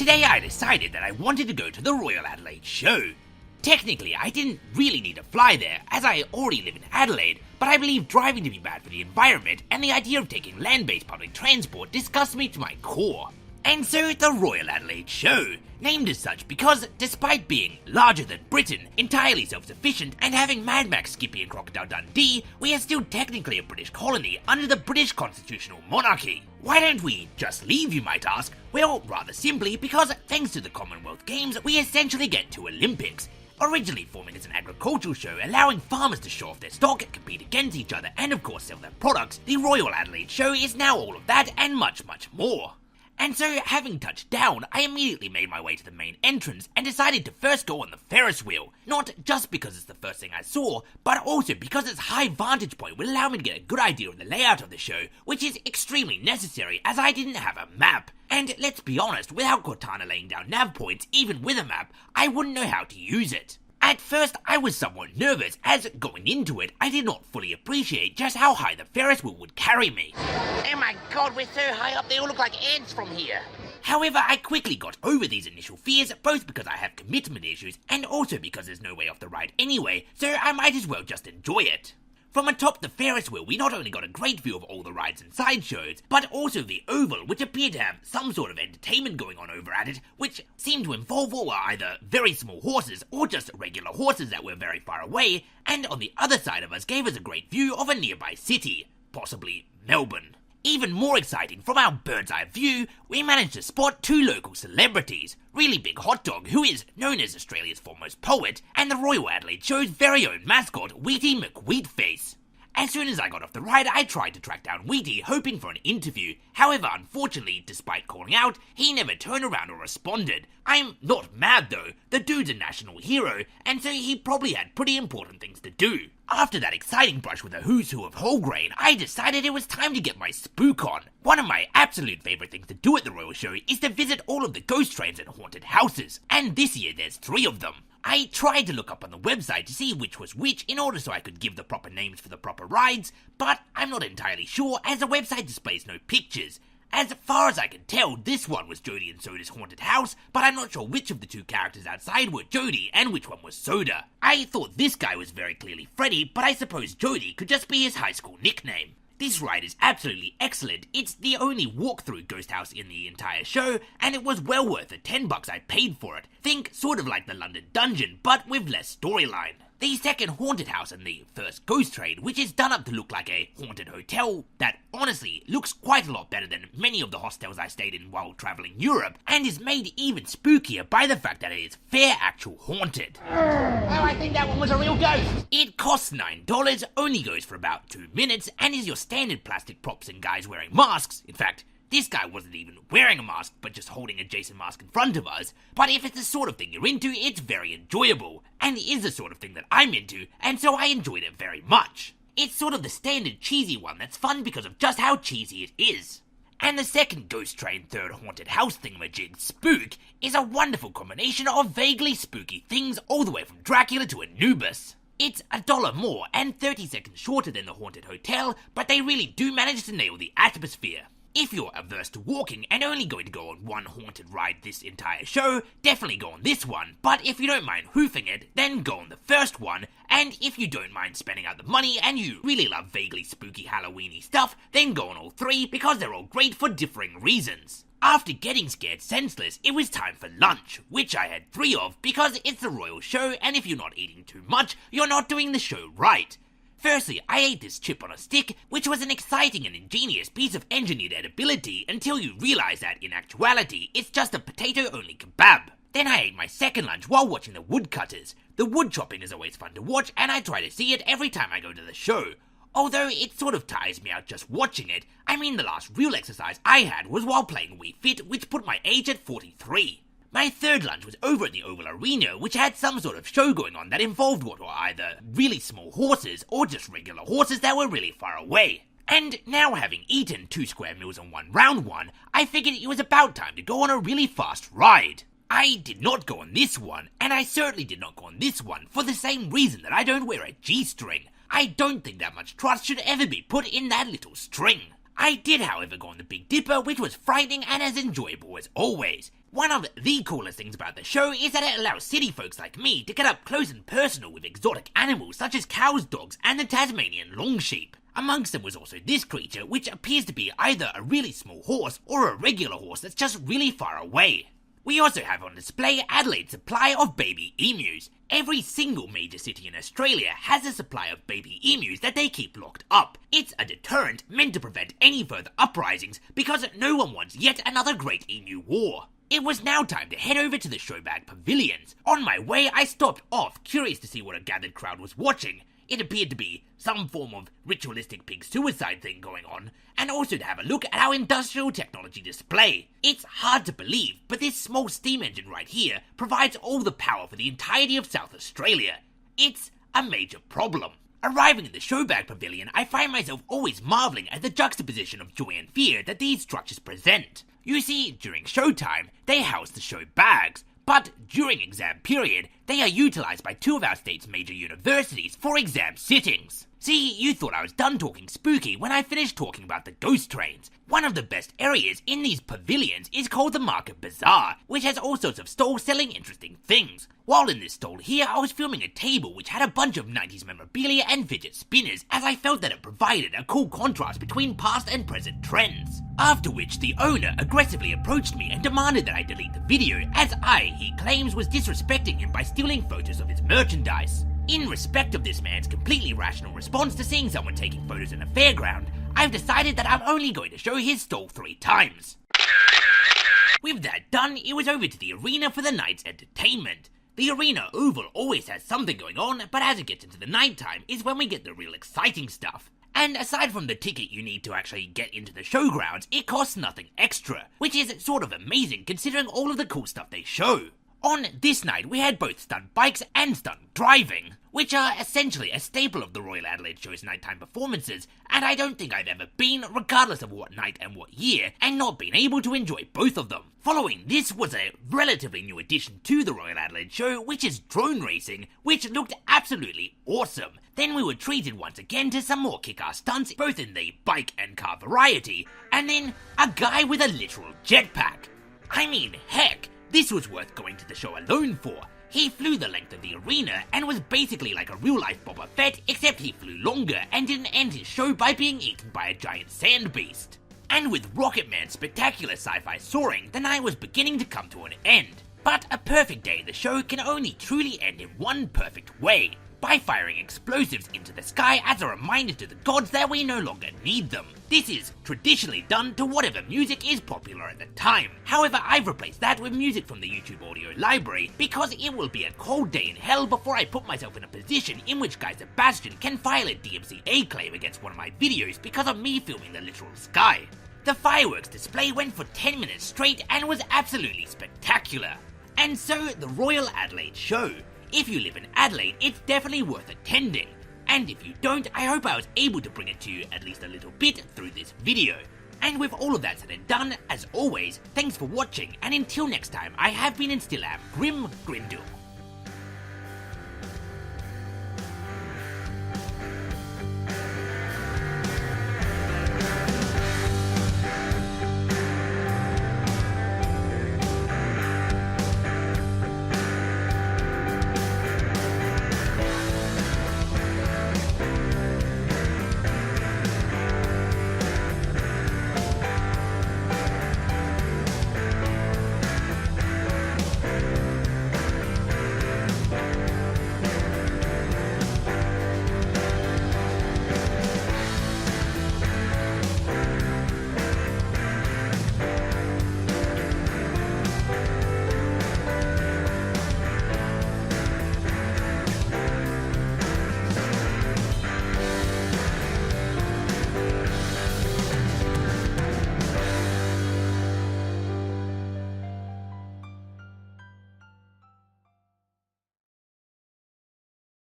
Today I decided that I wanted to go to the Royal Adelaide show. Technically, I didn't really need to fly there, as I already live in Adelaide, but I believe driving to be bad for the environment, and the idea of taking land-based public transport disgusts me to my core. And so the Royal Adelaide show, named as such because, despite being larger than Britain, entirely self-sufficient, and having Mad Max, Skippy and Crocodile Dundee, we are still technically a British colony under the British constitutional monarchy. Why don't we just leave, you might ask? Well, rather simply because, thanks to the Commonwealth Games, we essentially get two Olympics. Originally forming as an agricultural show, allowing farmers to show off their stock, compete against each other, and of course sell their products, the Royal Adelaide show is now all of that and much, much more. And so, having touched down, I immediately made my way to the main entrance and decided to first go on the Ferris Wheel, not just because it's the first thing I saw, but also because its high vantage point would allow me to get a good idea of the layout of the show, which is extremely necessary as I didn't have a map. And let's be honest, without Cortana laying down nav points, even with a map, I wouldn't know how to use it. At first, I was somewhat nervous, as going into it, I did not fully appreciate just how high the Ferris wheel would carry me. Oh my god, we're so high up they all look like ants from here. However, I quickly got over these initial fears, both because I have commitment issues, and also because there's no way off the ride anyway, so I might as well just enjoy it. From atop the Ferris wheel, we not only got a great view of all the rides and sideshows, but also the oval, which appeared to have some sort of entertainment going on over at it, which seemed to involve all either very small horses or just regular horses that were very far away, and on the other side of us gave us a great view of a nearby city, possibly Melbourne. Even more exciting, from our bird's eye view, we managed to spot two local celebrities, Really Big Hot Dog, who is known as Australia's foremost poet, and the Royal Adelaide show's very own mascot, Wheaty McWheatface. As soon as I got off the ride, I tried to track down Wheaty, hoping for an interview. However, unfortunately, despite calling out, he never turned around or responded. I'm not mad though, the dude's a national hero, and so he probably had pretty important things to do. After that exciting brush with a who's who of whole grain, I decided it was time to get my spook on. One of my absolute favourite things to do at the Royal Show is to visit all of the ghost trains and haunted houses, and this year there's 3 of them. I tried to look up on the website to see which was which in order so I could give the proper names for the proper rides, but I'm not entirely sure as the website displays no pictures. As far as I can tell, this one was Jodie and Soda's haunted house, but I'm not sure which of the 2 characters outside were Jodie and which one was Soda. I thought this guy was very clearly Freddy, but I suppose Jodie could just be his high school nickname. This ride is absolutely excellent. It's the only walk-through ghost house in the entire show, and it was well worth the $10 I paid for it. Think sort of like the London Dungeon, but with less storyline. The second haunted house and the first ghost train, which is done up to look like a haunted hotel that honestly looks quite a lot better than many of the hostels I stayed in while travelling Europe, and is made even spookier by the fact that it is fair actual haunted. Oh, I think that one was a real ghost. It costs $9, only goes for about 2 minutes, and is your standard plastic props and guys wearing masks. In fact, this guy wasn't even wearing a mask, but just holding a Jason mask in front of us. But if it's the sort of thing you're into, it's very enjoyable. And it is the sort of thing that I'm into, and so I enjoyed it very much. It's sort of the standard cheesy one that's fun because of just how cheesy it is. And the second ghost train third haunted house thingamajig, Spook, is a wonderful combination of vaguely spooky things all the way from Dracula to Anubis. It's $1 more and 30 seconds shorter than the haunted hotel, but they really do manage to nail the atmosphere. If you're averse to walking and only going to go on one haunted ride this entire show, definitely go on this one, but if you don't mind hoofing it, then go on the first one, and if you don't mind spending out the money and you really love vaguely spooky Halloweeny stuff, then go on all 3 because they're all great for differing reasons. After getting scared senseless, it was time for lunch, which I had 3 of because it's the Royal Show and if you're not eating too much, you're not doing the show right. Firstly, I ate this chip on a stick, which was an exciting and ingenious piece of engineered edibility until you realise that, in actuality, it's just a potato-only kebab. Then I ate my second lunch while watching the woodcutters. The wood chopping is always fun to watch, and I try to see it every time I go to the show. Although it sort of tires me out just watching it. I mean, the last real exercise I had was while playing Wii Fit, which put my age at 43. My third lunch was over at the Oval Arena, which had some sort of show going on that involved what were either really small horses or just regular horses that were really far away. And now having eaten 2 square meals and 1 round one, I figured it was about time to go on a really fast ride. I did not go on this one, and I certainly did not go on this one for the same reason that I don't wear a G-string. I don't think that much trust should ever be put in that little string. I did, however, go on the Big Dipper, which was frightening and as enjoyable as always. One of the coolest things about the show is that it allows city folks like me to get up close and personal with exotic animals such as cows, dogs, and the Tasmanian long sheep. Amongst them was also this creature, which appears to be either a really small horse or a regular horse that's just really far away. We also have on display Adelaide's supply of baby emus. Every single major city in Australia has a supply of baby emus that they keep locked up. It's a deterrent meant to prevent any further uprisings because no one wants yet another great emu war. It was now time to head over to the Showbag Pavilions. On my way, I stopped off, curious to see what a gathered crowd was watching. It appeared to be some form of ritualistic pig suicide thing going on, and also to have a look at our industrial technology display. It's hard to believe, but this small steam engine right here provides all the power for the entirety of South Australia. It's a major problem. Arriving at the Showbag Pavilion, I find myself always marvelling at the juxtaposition of joy and fear that these structures present. You see, during showtime, they house the show bags, but during exam period, they are utilised by two of our state's major universities for exam sittings. See, you thought I was done talking spooky when I finished talking about the ghost trains. One of the best areas in these pavilions is called the Market Bazaar, which has all sorts of stalls selling interesting things. While in this stall here, I was filming a table which had a bunch of 90s memorabilia and fidget spinners, as I felt that it provided a cool contrast between past and present trends. After which, the owner aggressively approached me and demanded that I delete the video, as he claims, was disrespecting him by stealing photos of his merchandise. In respect of this man's completely rational response to seeing someone taking photos in a fairground, I've decided that I'm only going to show his stall 3 times. With that done, it was over to the arena for the night's entertainment. The arena oval always has something going on, but as it gets into the nighttime is when we get the real exciting stuff. And aside from the ticket you need to actually get into the showgrounds, it costs nothing extra, which is sort of amazing considering all of the cool stuff they show. On this night, we had both stunt bikes and stunt driving, which are essentially a staple of the Royal Adelaide Show's nighttime performances, and I don't think I've ever been, regardless of what night and what year, and not been able to enjoy both of them. Following this was a relatively new addition to the Royal Adelaide Show, which is drone racing, which looked absolutely awesome. Then we were treated once again to some more kick-ass stunts, both in the bike and car variety, and then a guy with a literal jetpack. I mean, heck, this was worth going to the show alone for. He flew the length of the arena and was basically like a real-life Boba Fett, except he flew longer and didn't end his show by being eaten by a giant sand beast. And with Rocket Man's spectacular sci-fi soaring, the night was beginning to come to an end. But a perfect day at the show can only truly end in one perfect way, by firing explosives into the sky as a reminder to the gods that we no longer need them. This is traditionally done to whatever music is popular at the time. However, I've replaced that with music from the YouTube audio library because it will be a cold day in hell before I put myself in a position in which Guy Sebastian can file a DMCA claim against one of my videos because of me filming the literal sky. The fireworks display went for 10 minutes straight and was absolutely spectacular. And so, the Royal Adelaide Show. If you live in Adelaide, it's definitely worth attending. And if you don't, I hope I was able to bring it to you at least a little bit through this video. And with all of that said and done, as always, thanks for watching, and until next time, I have been and still am Grim Grindle.